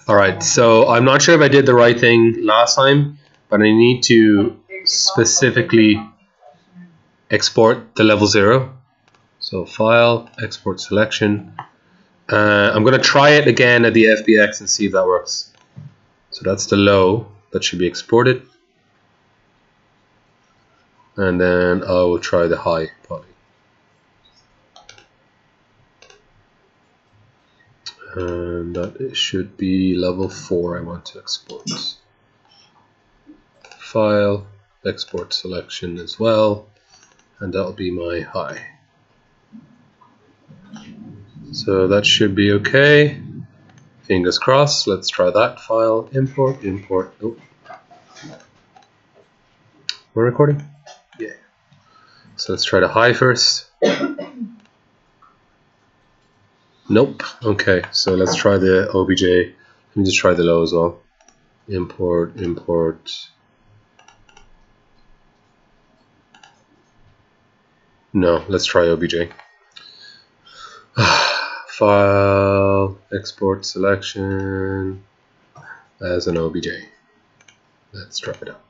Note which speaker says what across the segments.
Speaker 1: All right, so I'm not sure if I did the right thing last time, but I need to specifically export the level 0. So file, export selection. I'm going to try it again at the FBX and see if that works. So that's the low that should be exported. And then I will try the high poly. And that should be level 4 I want to export. File, export selection as well. And that'll be my high. So that should be okay. Fingers crossed. Let's try that. File, import, import. Oh. We're recording? Yeah. So let's try the high first. Nope. Okay, so let's try the OBJ. Let me just try the low as well. Import, import. No, let's try OBJ. File, export selection as an OBJ. Let's try it out.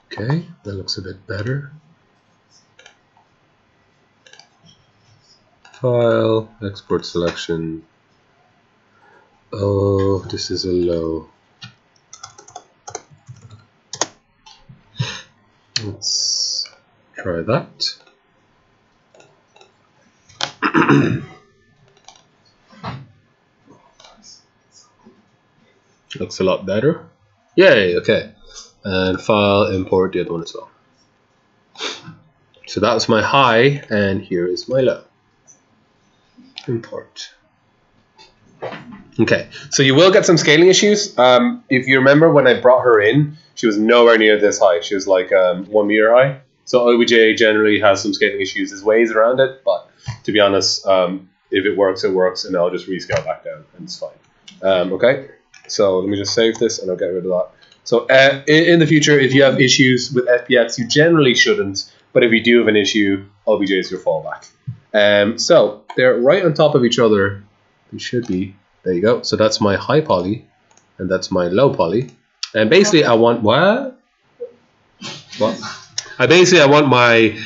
Speaker 1: Okay, that looks a bit better. File, export selection. Oh, this is a low. Let's try that. Looks a lot better. Yay, okay. And file, import the other one as well. So that's my high, and here is my low. Import. Okay, so you will get some scaling issues. If you remember when I brought her in, she was nowhere near this high. She was like 1 meter high. So OBJ generally has some scaling issues. There's ways around it, but to be honest, if it works, it works, and I'll just rescale back down, and it's fine. Okay, so let me just save this, and I'll get rid of that. So in the future, if you have issues with FBX, you generally shouldn't, but if you do have an issue, OBJ is your fallback. So they're right on top of each other. They should be. There you go. So that's my high poly, and that's my low poly. And basically, I want what? What? I want my.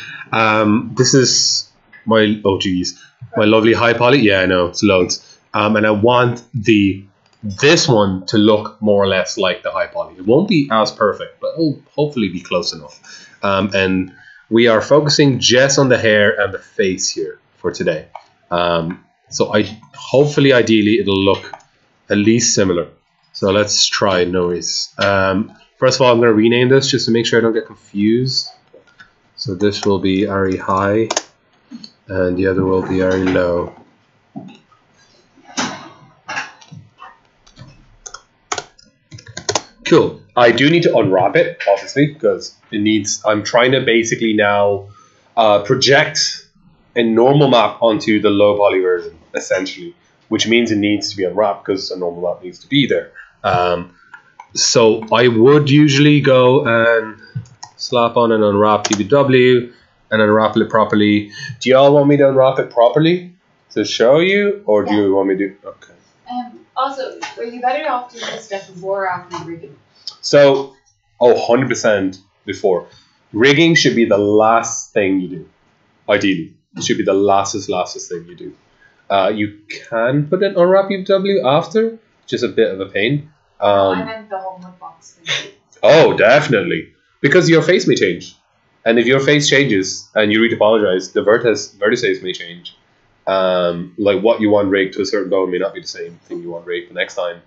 Speaker 1: This is my. Oh geez, my lovely high poly. Yeah, I know it's loads. And I want this one to look more or less like the high poly. It won't be as perfect, but it'll hopefully be close enough. And we are focusing just on the hair and the face here for today. So hopefully, ideally, it'll look at least similar. So let's try noise. First of all, I'm going to rename this just to make sure I don't get confused. So this will be Ari high, and the other will be Ari low. Cool. I do need to unwrap it, obviously, because it needs. I'm trying to basically now project a normal map onto the low poly version, essentially, which means it needs to be unwrapped because a normal map needs to be there. So I would usually go and slap on and unwrap PBW and unwrap it properly. Do y'all want me to unwrap it properly to show you, or do you want me to? Okay.
Speaker 2: Also, are you better off doing this step before or after rigging?
Speaker 1: So, 100% before. Rigging should be the last thing you do. Ideally, it should be the lastest thing you do. You can put it on wrap PBW after, just a bit of a pain.
Speaker 2: I meant the homework box thing.
Speaker 1: Oh, definitely, because your face may change, and if your face changes and you retopologize, the vertices may change. Like what you want rigged to a certain bone may not be the same thing you want rigged the next time.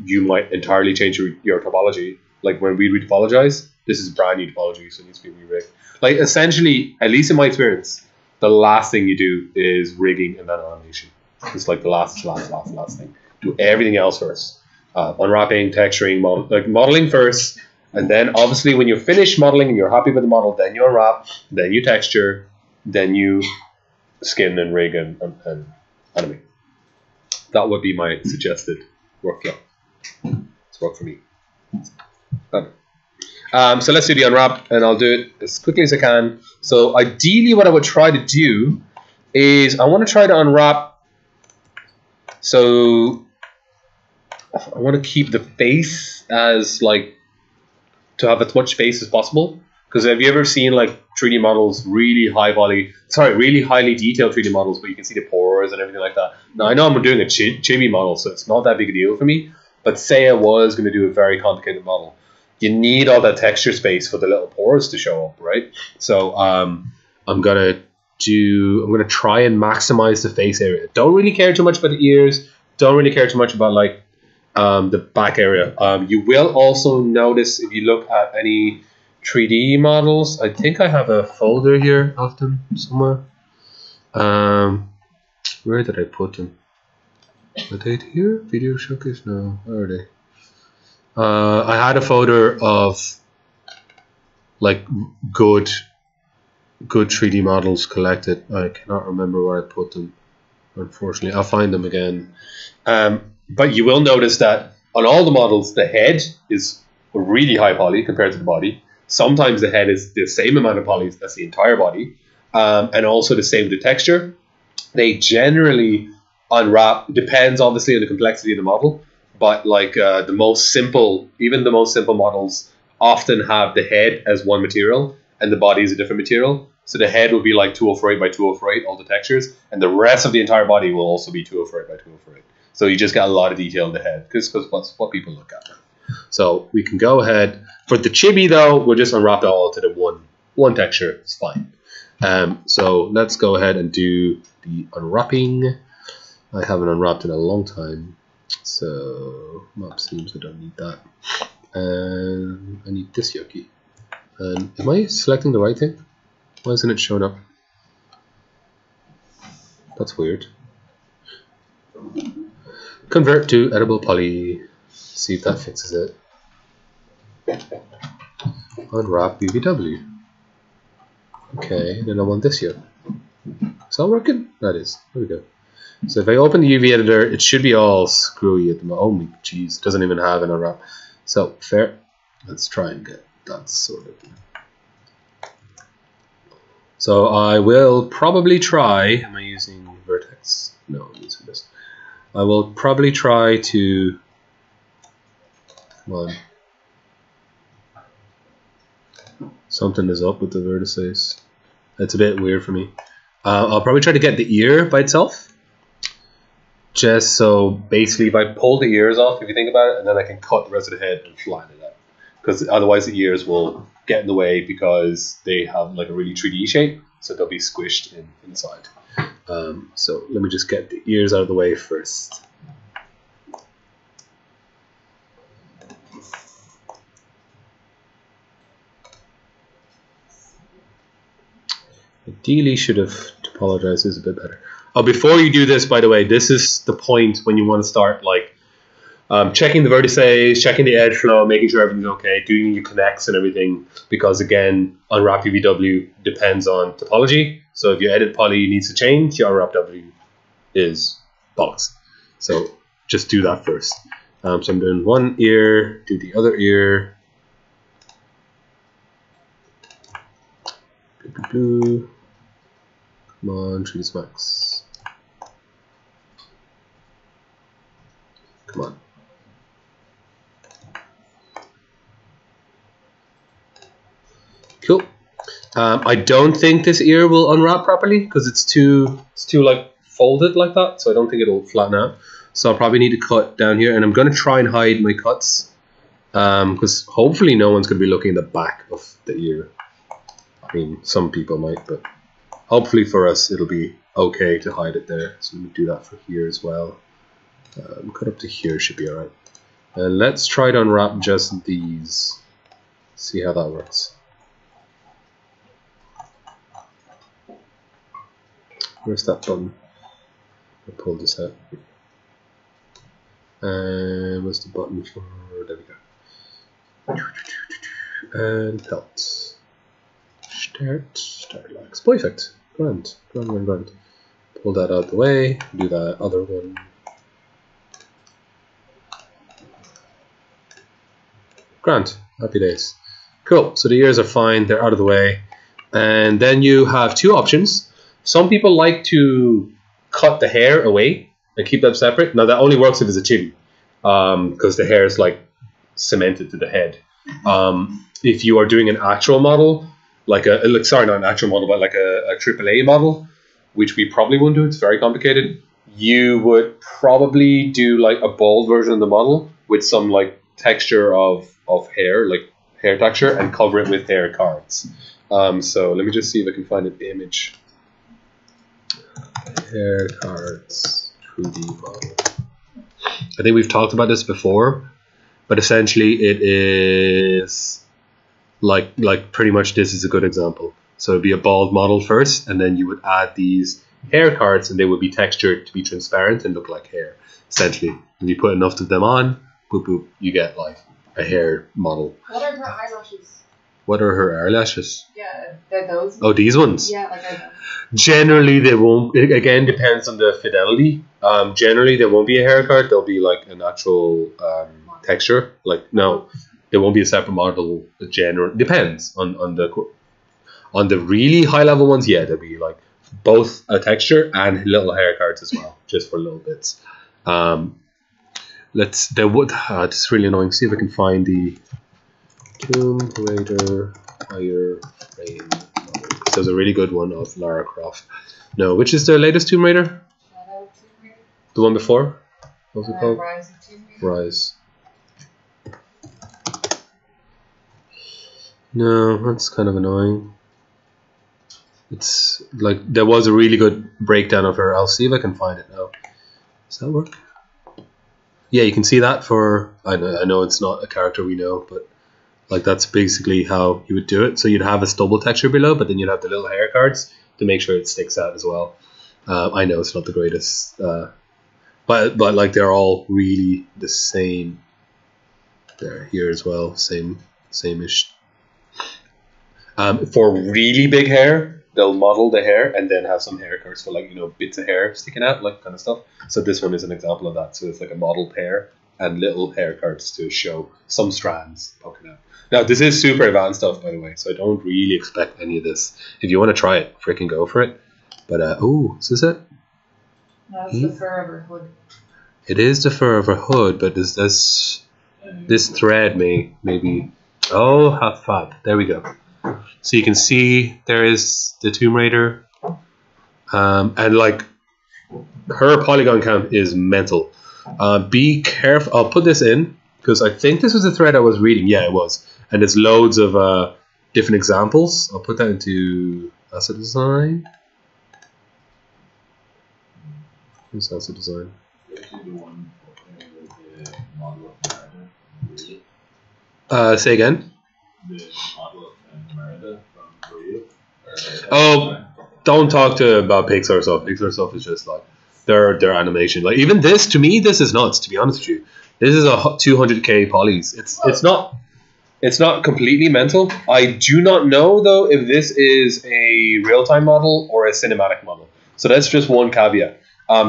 Speaker 1: You might entirely change your topology. Like when we retopologize, this is brand new topology, so it needs to be re-rigged. Like essentially, at least in my experience, the last thing you do is rigging and then animation. It's like the last thing. Do everything else first. Unwrapping, texturing, modeling first, and then obviously when you're finished modeling and you're happy with the model, then you unwrap, then you texture, then you skin and rig and animate. That would be my suggested workflow. It's worked for me. So let's do the unwrap, and I'll do it as quickly as I can. So ideally what I would try to do is I want to try to unwrap So I want to keep the face as like to have as much space as possible. Because have you ever seen like 3D models, really highly detailed 3D models, where you can see the pores and everything like that? Now I know I'm doing a chibi model, so it's not that big a deal for me. But say I was going to do a very complicated model, you need all that texture space for the little pores to show up, right? So I'm gonna try and maximize the face area. Don't really care too much about the ears. Don't really care too much about like the back area. You will also notice if you look at any 3D models, I think I have a folder here of them somewhere. Where did I put them? Are they here? Video showcase? No, where are they? I had a folder of like good 3D models collected. I cannot remember where I put them, unfortunately. I'll find them again. But you will notice that on all the models, the head is really high poly compared to the body. Sometimes the head is the same amount of polys as the entire body, and also the same with the texture. They generally unwrap, depends obviously on the complexity of the model, but like even the most simple models often have the head as one material and the body is a different material. So the head will be like 2048 by 2048, all the textures, and the rest of the entire body will also be 2048 by 2048. So you just got a lot of detail in the head, because that's what people look at. So we can go ahead. For the chibi though, we'll just unwrap it all to the one texture. It's fine. So let's go ahead and do the unwrapping. I haven't unwrapped in a long time, so map seems I don't need that. And I need this yoki. And am I selecting the right thing? Why isn't it showing up? That's weird. Convert to edible poly. See if that fixes it. Unwrap UVW. Okay, then I want this here. Is that working? That is. There we go. So if I open the UV editor, it should be all screwy at the moment. Oh, jeez, it doesn't even have an unwrap. So fair. Let's try and get that sorted. So I will probably try. Am I using vertex? No, I'm using this. I will probably try to. Come on. Something is up with the vertices. It's a bit weird for me. I'll probably try to get the ear by itself. Just so basically if I pull the ears off, if you think about it, and then I can cut the rest of the head and flatten it out. Because otherwise the ears will get in the way because they have like a really 3D shape. So they'll be squished inside. So let me just get the ears out of the way first. Ideally should have topologized this a bit better. Oh, before you do this, by the way, this is the point when you want to start like checking the vertices, checking the edge flow, making sure everything's okay, doing your connects and everything, because again, unwrap UVW depends on topology. So if your edit poly needs to change, your unwrap W is bollocks. So just do that first. So I'm doing one ear, do the other ear. Blue. Come on, 3ds Max. Come on. Cool. I don't think this ear will unwrap properly because it's too like folded like that, so I don't think it'll flatten out. So I'll probably need to cut down here, and I'm going to try and hide my cuts because hopefully no one's going to be looking at the back of the ear. I mean, some people might, but hopefully for us it'll be okay to hide it there. So let me do that for here as well. Cut up to here should be alright. And let's try to unwrap just these. See how that works. Where's that button? I'll pull this out. And where's the button for? There we go. And pelt. Start like perfect. Grand. Pull that out of the way. Do that other one. Grand. Happy days. Cool. So the ears are fine. They're out of the way. And then you have two options. Some people like to cut the hair away and keep them separate. Now that only works if it's a chibi, because the hair is like cemented to the head. If you are doing an actual model, not an actual model, but like a AAA model, which we probably won't do, it's very complicated. You would probably do like a bald version of the model with some like texture of hair, like hair texture, and cover it with hair cards. So let me just see if I can find an image. Hair cards 2D model. I think we've talked about this before, but essentially it is like pretty much this is a good example. So it'd be a bald model first, and then you would add these hair cards, and they would be textured to be transparent and look like hair. Essentially, when you put enough of them on, boop boop, you get like a hair model.
Speaker 2: What are her eyelashes?
Speaker 1: What are her eyelashes?
Speaker 2: Yeah, they're those.
Speaker 1: Oh, these ones?
Speaker 2: Yeah, like I know.
Speaker 1: Generally, they won't. It again depends on the fidelity. Generally, there won't be a hair card. There'll be like an actual texture. Like no, there won't be a separate model. General depends on the really high level ones. Yeah, there'll be like both a texture and little hair cards as well, just for little bits. This is really annoying. See if I can find the Tomb Raider wireframe model. This is a really good one of Lara Croft. No, which is the latest Tomb Raider?
Speaker 2: Shadow Tomb Raider.
Speaker 1: The one before? What's it called?
Speaker 2: Rise of Tomb Raider.
Speaker 1: Rise. No, that's kind of annoying. It's like there was a really good breakdown of her. I'll see if I can find it now. Does that work? Yeah, you can see that for. I know it's not a character we know, but like that's basically how you would do it. So you'd have a stubble texture below, but then you'd have the little hair cards to make sure it sticks out as well. I know it's not the greatest, but like they're all really the same. They're here as well, same-ish. For really big hair, they'll model the hair and then have some hair cards for like bits of hair sticking out, like kind of stuff. So this one is an example of that. So it's like a modeled hair and little hair cards to show some strands poking out. Now this is super advanced stuff, by the way, so I don't really expect any of this. If you want to try it, freaking go for it. But is this it?
Speaker 2: No, it's the fur of her hood.
Speaker 1: It is the fur of her hood, but is this thread maybe? Oh, how fab! There we go. So you can see there is the Tomb Raider, and like her polygon count is mental. Be careful. I'll put this in because I think this was the thread I was reading. Yeah, it was, and there's loads of different examples. I'll put that into asset design. Here's asset design. Say again. Oh, don't talk about Pixar stuff. Pixar stuff is just like their animation. Like even this, to me, this is nuts. To be honest with you, this is a 200k polys. It's not completely mental. I do not know though if this is a real-time model or a cinematic model. So that's just one caveat.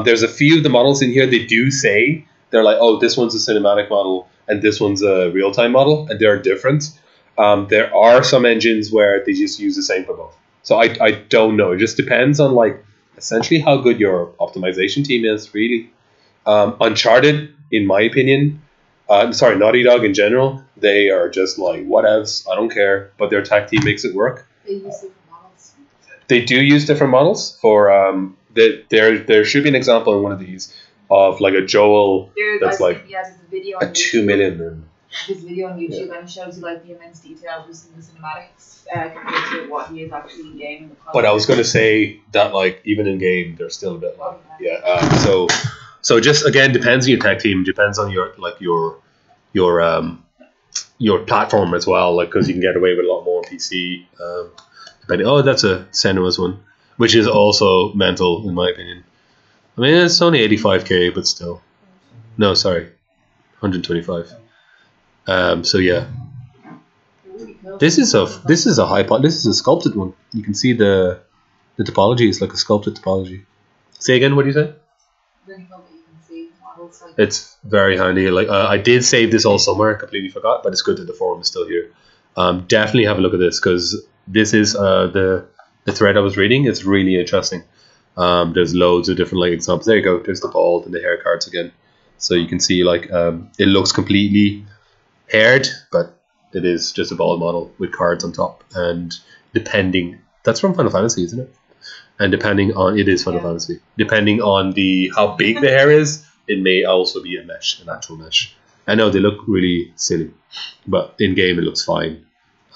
Speaker 1: There's a few of the models in here. They do say they're like, oh, this one's a cinematic model and this one's a real-time model, and they're different. There are some engines where they just use the same for both. So I don't know. It just depends on like essentially how good your optimization team is, really. Uncharted, in my opinion, Naughty Dog in general, they are just like whatevs. I don't care, but their tech team makes it work.
Speaker 2: They use different models.
Speaker 1: They do use different models for there should be an example in one of these of like a Joel that's like
Speaker 2: there's a video
Speaker 1: a 2 million.
Speaker 2: This video on YouTube and it shows you like the immense detail just in the cinematics compared to what he is actually in game.
Speaker 1: But I was going to say that like even in game they're still a bit like so just again depends on your tech team, depends on your platform as well, like because you can get away with a lot more on PC. Depending, that's a Senua's one, which is also mental in my opinion. I mean it's only 85k, but still. No, sorry, 125. So yeah, this is a high pot. This is a sculpted one. You can see the topology is like a sculpted topology. Say again, what do you say?
Speaker 2: Really cool that you can see models like
Speaker 1: it's very handy. Like I did save this all somewhere, completely forgot, but it's good that the forum is still here. Definitely have a look at this because this is the thread I was reading. It's really interesting. There's loads of different like examples. There you go. There's the bald and the hair cards again. So you can see like it looks completely haired, but it is just a bald model with cards on top. And depending, that's from Final Fantasy, isn't it? And depending on, it is Final Fantasy. Depending on the how big the hair is, it may also be a mesh, an actual mesh. I know they look really silly, but in game it looks fine.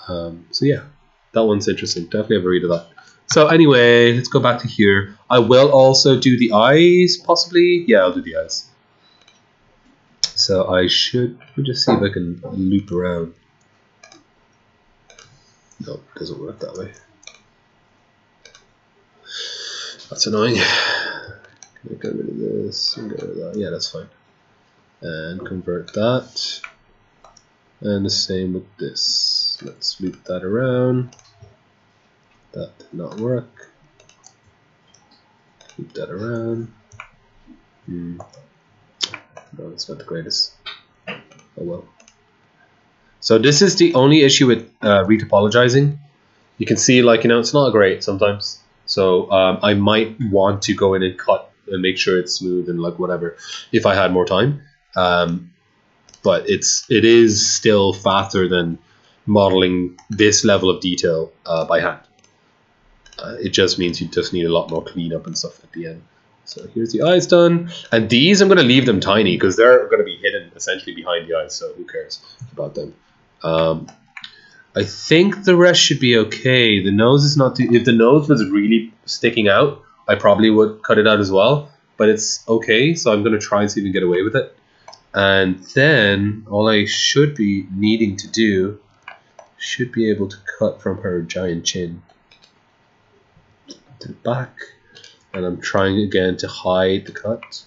Speaker 1: So yeah, that one's interesting. Definitely have a read of that. So anyway, let's go back to here. I will also do the eyes, possibly. Yeah, I'll do the eyes. So I should, let me just see if I can loop around. No, it doesn't work that way. That's annoying. Can I get rid of this and get rid of that? Yeah, that's fine. And convert that. And the same with this. Let's loop that around. That did not work. Loop that around. No, it's not the greatest. Oh well. So this is the only issue with retopologizing. You can see, like, you know, it's not great sometimes. So I might want to go in and cut and make sure it's smooth and like whatever if I had more time. But it is still faster than modeling this level of detail by hand. It just means you just need a lot more cleanup and stuff at the end. So here's the eyes done. And these I'm going to leave them tiny because they're going to be hidden essentially behind the eyes. So who cares about them? I think the rest should be okay. The nose is not too... If the nose was really sticking out, I probably would cut it out as well. But it's okay. So I'm going to try and see if we can get away with it. And then all I should be needing to do should be able to cut from her giant chin to the back. And I'm trying again to hide the cut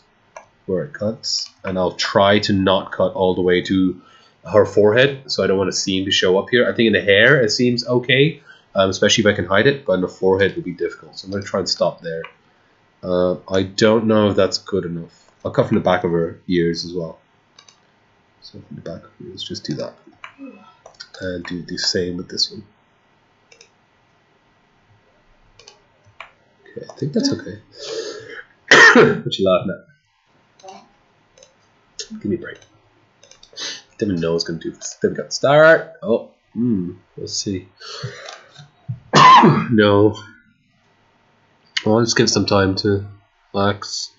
Speaker 1: where it cuts. And I'll try to not cut all the way to her forehead, so I don't want a seam to show up here. I think in the hair it seems okay, especially if I can hide it, but in the forehead would be difficult. So I'm going to try and stop there. I don't know if that's good enough. I'll cut from the back of her ears as well. So from the back of her ears, just do that. And do the same with this one. Okay, I think that's okay. What you laughing at? Give me a break. Didn't know I was going to do this. There we go. Start. Oh, let's see. No. I'll just give some time to relax.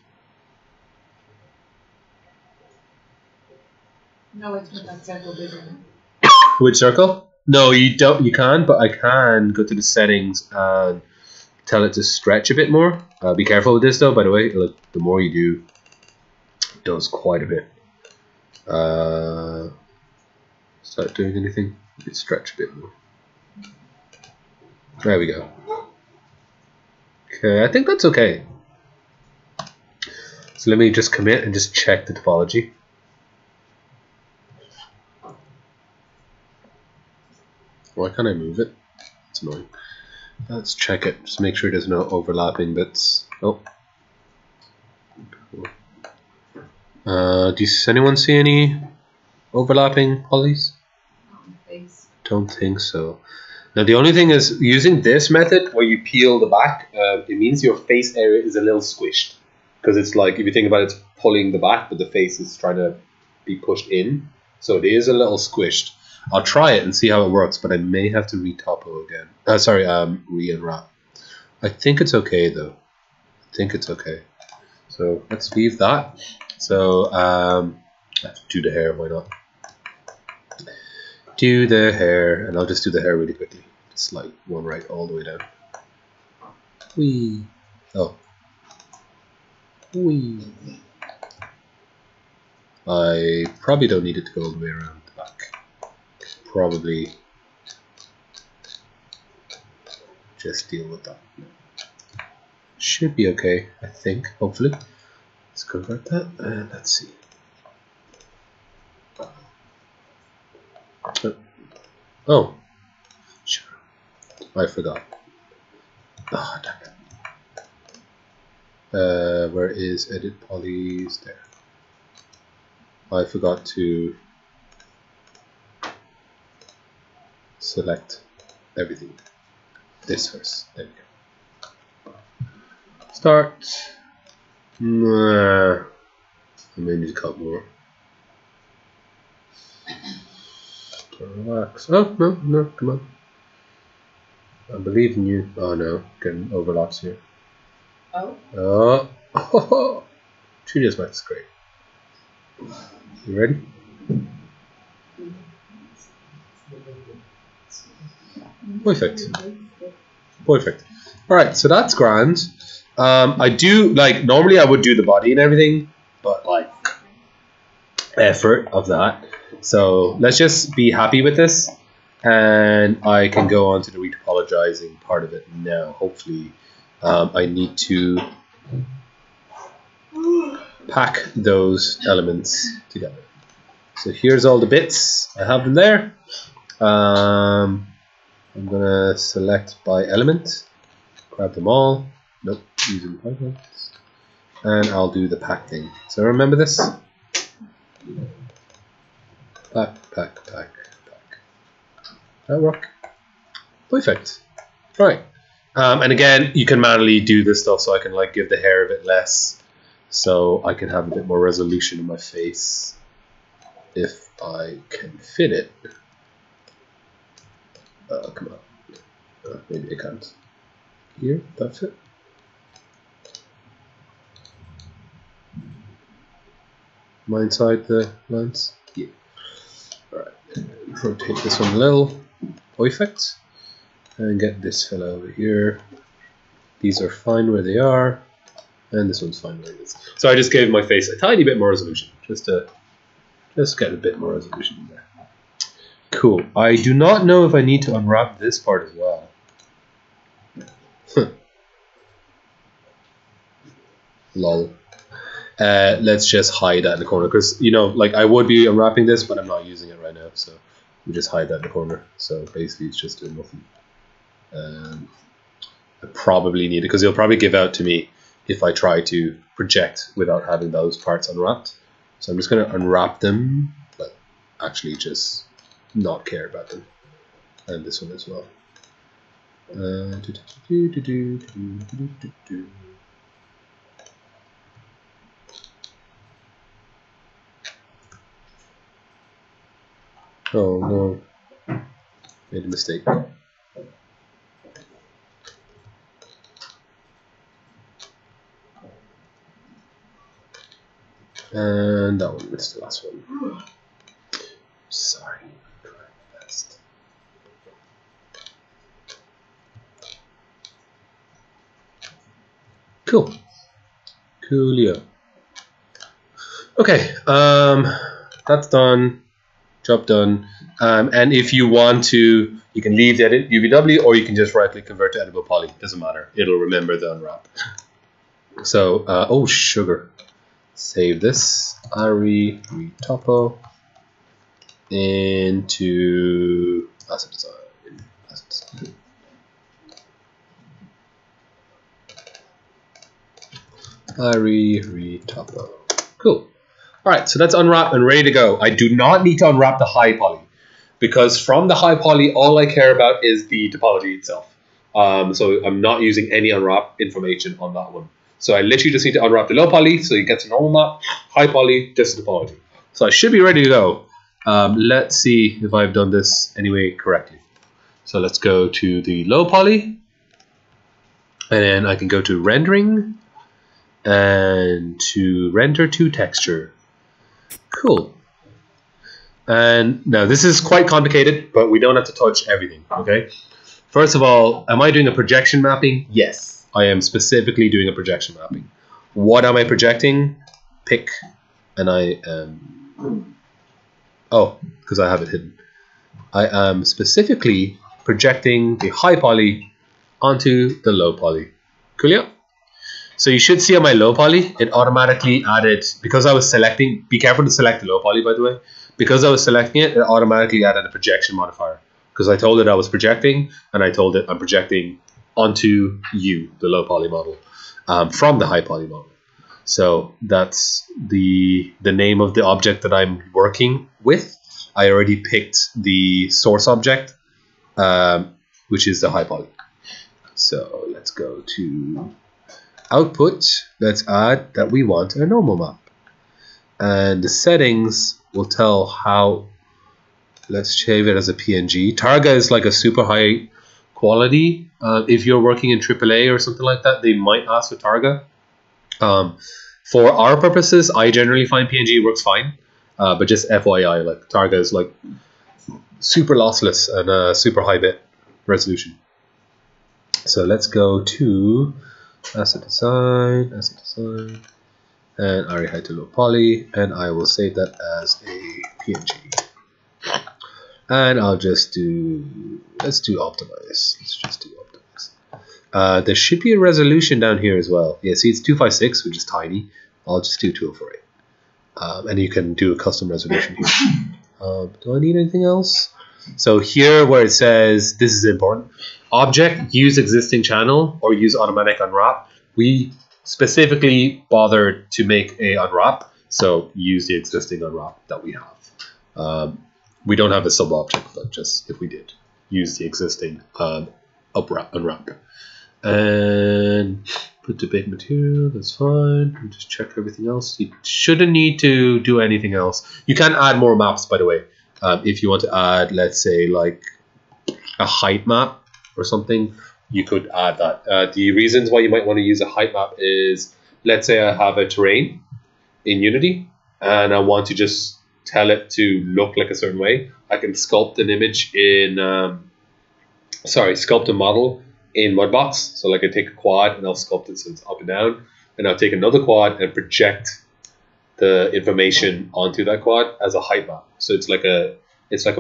Speaker 2: No, it's with that circle bigger.
Speaker 1: Which circle? No, you don't. You can, but I can go to the settings and tell it to stretch a bit more. Be careful with this, though. By the way, like, the more you do, it does quite a bit. Start doing anything, you stretch a bit more. There we go. Okay, I think that's okay. So let me just commit and just check the topology. Why can't I move it? It's annoying. Let's check it. Just make sure there's no overlapping bits. Oh. Does anyone see any overlapping polys? Don't think so. Now the only thing is, using this method where you peel the back, it means your face area is a little squished. Because it's like, if you think about it, it's pulling the back, but the face is trying to be pushed in. So it is a little squished. I'll try it and see how it works, but I may have to retopo again. Re-unwrap. I think it's okay though. I think it's okay. So let's leave that. So I have to do the hair, why not? Do the hair, and I'll just do the hair really quickly. Just like one right all the way down. Whee. Oh. Whee. I probably don't need it to go all the way around the back. Probably just deal with that. Should be okay, I think, hopefully. Let's convert that, and let's see. Oh, sure. I forgot. Oh, damn it. Where is edit polys? There. I forgot to select everything. This first. There we go. Start. Nah, I may need a couple more. Relax. Oh, no, come on. I believe in you. Oh no, getting overlaps here. Oh. Oh. 3ds Max, great. You ready? Perfect. Perfect. Alright, so that's grand. I do, like, normally I would do the body and everything, but, like, effort of that. So let's just be happy with this, and I can go on to the retopologizing part of it now. Hopefully, I need to pack those elements together. So here's all the bits. I have them there. I'm gonna select by element, grab them all. Nope, using hyperlinks, and I'll do the pack thing. So remember this. Pack. That work? Perfect. Right. And again, you can manually do this stuff, so I can like give the hair a bit less, so I can have a bit more resolution in my face if I can fit it. Come on. Maybe I can't. Here, that's it. Am I inside the lines? Yeah. Alright. Rotate this one a little. Perfect. And get this fellow over here. These are fine where they are. And this one's fine where it is. So I just gave my face a tiny bit more resolution. Just get a bit more resolution in there. Cool. I do not know if I need to unwrap this part as well. Lol. Let's just hide that in the corner, because you know, like I would be unwrapping this, but I'm not using it right now, so we just hide that in the corner. So basically, it's just doing nothing. I probably need it because it'll probably give out to me if I try to project without having those parts unwrapped. So I'm just going to unwrap them, but actually just not care about them. And this one as well. Oh no, made a mistake. And that one missed the last one. Sorry, try my best. Cool. Coolio. Okay, that's done. Job done. And if you want to, you can leave the edit UVW, or you can just right-click convert to editable poly. Doesn't matter. It'll remember the unwrap. So, oh sugar. Save this. Retopo into asset design. Retopo. Cool. Alright, so that's unwrapped and ready to go. I do not need to unwrap the high poly, because from the high poly, all I care about is the topology itself. So I'm not using any unwrap information on that one. So I literally just need to unwrap the low poly, so you get to normal map, high poly, just the topology. So I should be ready to go. Let's see if I've done this anyway correctly. So let's go to the low poly, and then I can go to rendering, and to render to texture. Cool. And now this is quite complicated, but we don't have to touch everything, okay? First of all, am I doing a projection mapping? Yes, I am specifically doing a projection mapping. What am I projecting? Pick, and I am, oh, because I have it hidden. I am specifically projecting the high poly onto the low poly. Coolio? So you should see on my low poly, it automatically added, because I was selecting, be careful to select the low poly by the way, because I was selecting it, it automatically added a projection modifier, because I told it I was projecting, and I told it I'm projecting onto you, the low poly model, from the high poly model. So that's the name of the object that I'm working with. I already picked the source object, which is the high poly. So let's go to output, let's add that we want a normal map. And the settings will tell how, let's save it as a PNG. Targa is like a super high quality. If you're working in AAA or something like that, they might ask for Targa. For our purposes, I generally find PNG works fine. But just FYI, like Targa is like super lossless and super high bit resolution. So let's go to asset design, and I already had to load poly, and I will save that as a PNG. And I'll just do, let's do optimize. Let's just do optimize. There should be a resolution down here as well. Yeah, see, it's 256, which is tiny. I'll just do 2048. And you can do a custom resolution here. Do I need anything else? So here where it says, this is important, object, use existing channel, or use automatic unwrap. We specifically bothered to make a unwrap, so use the existing unwrap that we have. We don't have a sub object, but just if we did, use the existing unwrap. And put the big material, that's fine. And just check everything else. You shouldn't need to do anything else. You can add more maps, by the way. If you want to add, let's say, like a height map or something, you could add that. The reasons why you might want to use a height map is, let's say I have a terrain in Unity and I want to just tell it to look like a certain way. I can sculpt an image in, sculpt a model in Mudbox. So like I take a quad and I'll sculpt it so it's up and down, and I'll take another quad and project the information onto that quad as a height map. So it's like a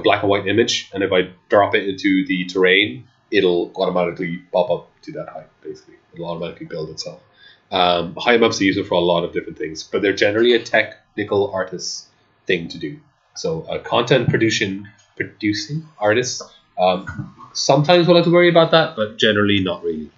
Speaker 1: black and white image, and if I drop it into the terrain, it'll automatically pop up to that height. Basically, it'll automatically build itself. Height maps are used for a lot of different things, but they're generally a technical artist thing to do. So a content producing artist sometimes will have to worry about that, but generally not really.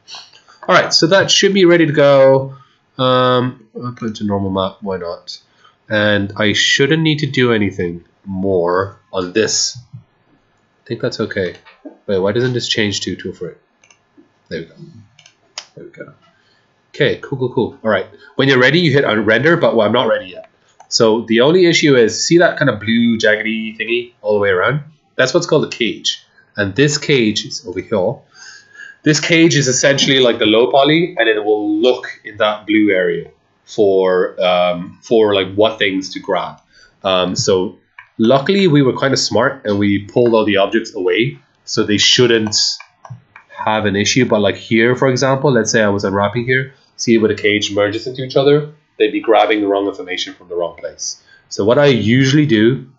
Speaker 1: All right, so that should be ready to go. I'll put it to normal map, why not? And I shouldn't need to do anything more on this. I think that's okay. Wait, why doesn't this change to tool for it? There we go. There we go. Okay, cool. All right, when you're ready, you hit render, but well, I'm not ready yet. So the only issue is, see that kind of blue jaggedy thingy all the way around? That's what's called a cage. And this cage is over here. This cage is essentially like the low poly, and it will look in that blue area for like what things to grab. So luckily we were kind of smart and we pulled all the objects away, so they shouldn't have an issue. But like here, for example, let's say I was unwrapping here, see where the cage merges into each other, they'd be grabbing the wrong information from the wrong place. So what I usually do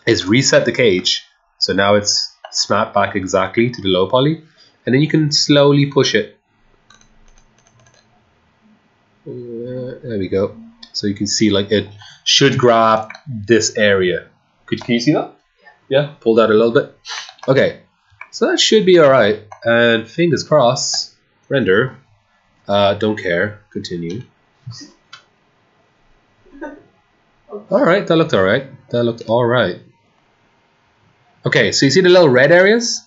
Speaker 1: is reset the cage. So now it's snapped back exactly to the low poly, and then you can slowly push it. There we go. So you can see like it should grab this area. Can you see that? Yeah, pull that a little bit. Okay, so that should be all right. And fingers crossed, render. Don't care, continue. All right, that looked all right. That looked all right. Okay, so you see the little red areas?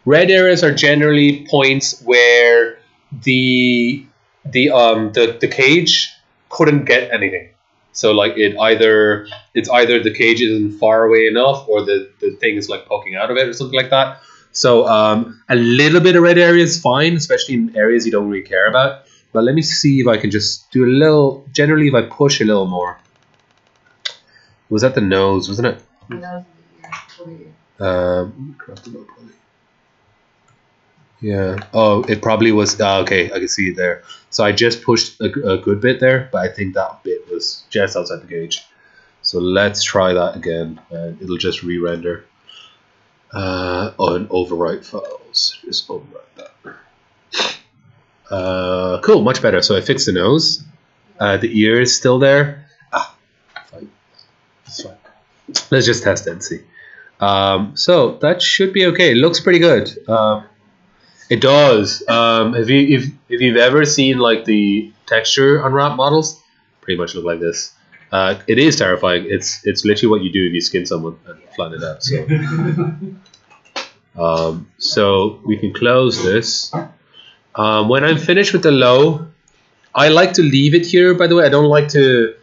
Speaker 1: Red areas are generally points where the cage couldn't get anything. So like it's either the cage isn't far away enough, or the thing is like poking out of it or something like that. So a little bit of red area is fine, especially in areas you don't really care about. But let me see if I can just do a little. Generally, if I push a little more. It was at the nose, wasn't it?
Speaker 2: The nose over here.
Speaker 1: Yeah. Oh, it probably was. Okay, I can see it there. So I just pushed a good bit there, but I think that bit was just outside the gauge. So let's try that again, and it'll just re-render on overwrite files. Just overwrite that. Cool, much better. So I fixed the nose. The ear is still there. Fine. It's fine. Let's just test it and see. So that should be okay. It looks pretty good. It does. If you've ever seen like the texture unwrap models, pretty much look like this. It is terrifying. It's literally what you do if you skin someone and flatten it out. So we can close this. When I'm finished with the low, I like to leave it here, by the way. I don't like to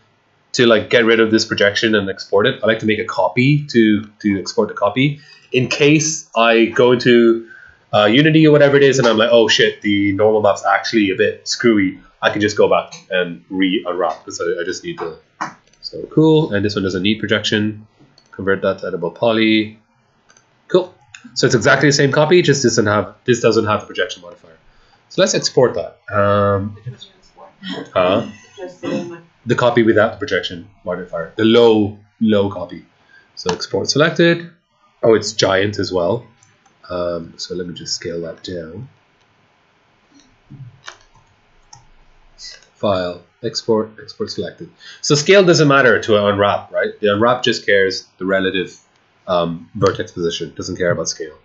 Speaker 1: like get rid of this projection and export it. I like to make a copy to export the copy in case I go into Unity or whatever it is and I'm like, oh shit, the normal map's actually a bit screwy. I can just go back and re-unwrap because I just need to. So cool. And this one doesn't need projection. Convert that to editable poly. Cool. So it's exactly the same copy, just doesn't have the projection modifier. So let's export that. The copy without the projection modifier, the low copy. So export selected. Oh, it's giant as well. So let me just scale that down. File, export selected. So scale doesn't matter to an unwrap, right? The unwrap just cares the relative vertex position, doesn't care about scale.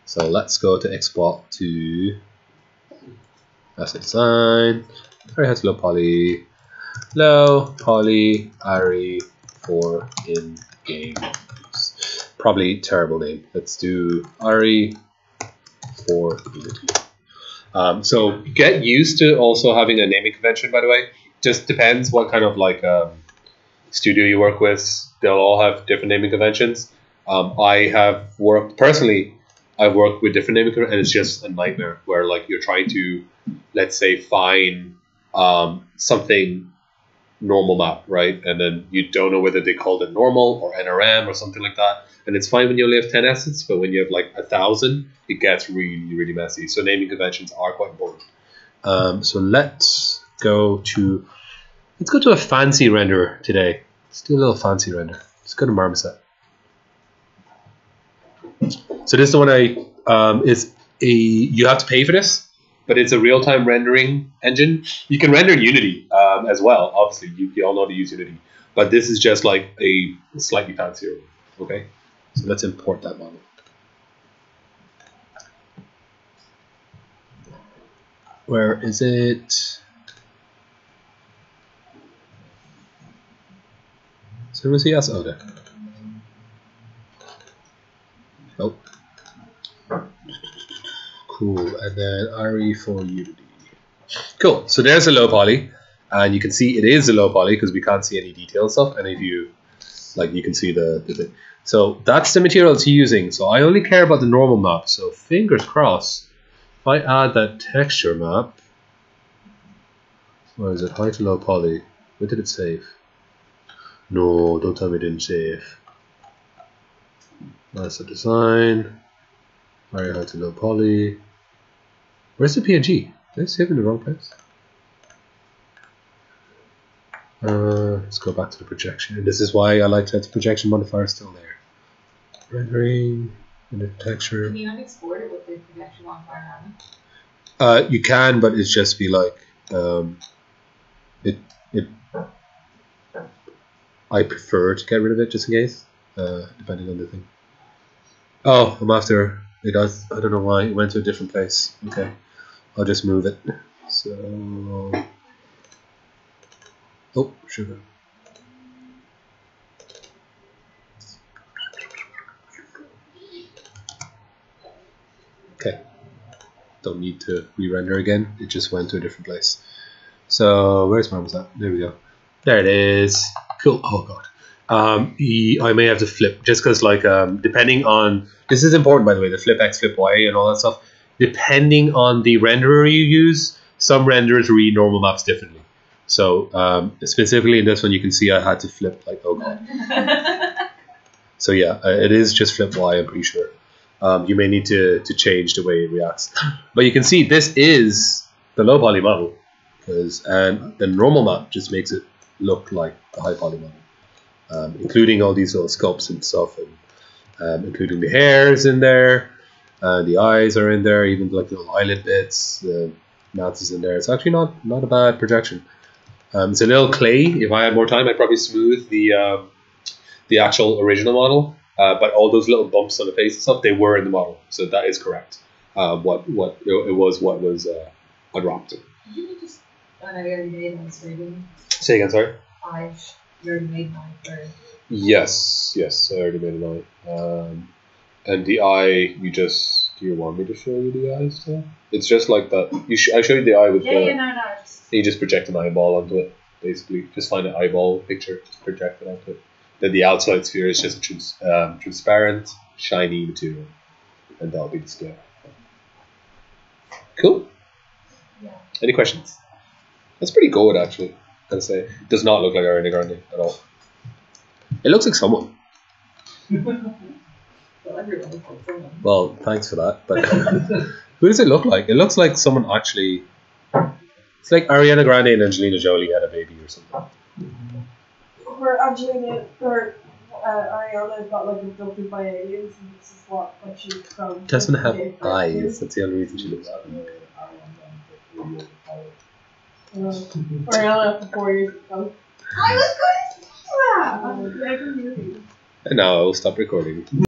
Speaker 1: So let's go to export to asset design. Array has low poly array for in game. Probably terrible name. Let's do array for Unity. So get used to also having a naming convention, by the way. Just depends what kind of like studio you work with. They'll all have different naming conventions. I have worked personally. I've worked with different naming conventions, and it's just a nightmare where like you're trying to, let's say, find something normal map, right? And then you don't know whether they called it normal or NRM or something like that. And it's fine when you only have 10 assets, but when you have like 1,000, it gets really, really messy. So naming conventions are quite important. So let's go to a fancy renderer today. Let's do a little fancy render. Let's go to Marmoset. So this is the one you have to pay for this, but it's a real-time rendering engine. You can render in Unity as well. Obviously, you all know how to use Unity, but this is just like a slightly fancier one. Okay, so let's import that model. Where is it? So was he? Oh, there. Oh. Cool, and then RE for Unity. Cool, so there's a low poly, and you can see it is a low poly because we can't see any detail stuff, and if you, like, you can see the thing. So that's the material it's using, so I only care about the normal map, so fingers crossed, if I add that texture map, where is it, high to low poly, where did it save? No, don't tell me it didn't save. That's the design. Very high to low poly. Where's the PNG? Did I save in the wrong place? Let's go back to the projection. And this is why I like to have the projection modifier still there. Rendering and the texture.
Speaker 2: Can you not export it with the projection modifier on it?
Speaker 1: You can, but it's just be like I prefer to get rid of it just in case, depending on the thing. Oh, I'm after it does. I don't know why it went to a different place. Okay, I'll just move it. So, oh, sugar. Okay, don't need to re-render again. It just went to a different place. So where's Marmoset? There we go. There it is. Cool. Oh god. I may have to flip just because, like, depending on, this is important by the way, the flip X, flip Y, and all that stuff. Depending on the renderer you use, some renderers read normal maps differently. So specifically in this one, you can see I had to flip, like, oh god. So yeah, it is just flip Y, I'm pretty sure. You may need to change the way it reacts. But you can see this is the low poly model, and the normal map just makes it look like the high poly model, including all these little sculpts and stuff, and including the hairs in there, the eyes are in there, even like little eyelid bits, the mouth is in there. It's actually not a bad projection. It's a little clay. If I had more time, I'd probably smooth the actual original model. But all those little bumps on the face and stuff, they were in the model, so that is correct. What was unwrapped.
Speaker 2: Did you just? I already made this, maybe.
Speaker 1: Say again, sorry.
Speaker 2: You already made mine for.
Speaker 1: Yes, I already made an eye. And the eye, you just Do you want me to show you the eyes still? It's just like that. I showed you the eye with
Speaker 2: no.
Speaker 1: You just project an eyeball onto it, basically. Just find an eyeball picture, just project it onto it. Then the outside sphere is just a transparent, shiny material. And that'll be the scale. Cool.
Speaker 2: Yeah.
Speaker 1: Any questions? That's pretty good, actually. Gotta say, it does not look like Ariana Grande at all. It looks like someone.
Speaker 2: Well, everyone looks like someone.
Speaker 1: Well, thanks for that. But who does it look like? It looks like someone actually. It's like Ariana Grande and Angelina Jolie had a baby or something.
Speaker 3: Where Angelina or Ariana got like abducted by aliens, and this is what like she's from.
Speaker 1: Doesn't have eyes. That's the only reason she looks like that.
Speaker 3: Ariana for 4 years ago.
Speaker 2: I was going to do that. I can hear you.
Speaker 1: And now I will stop recording.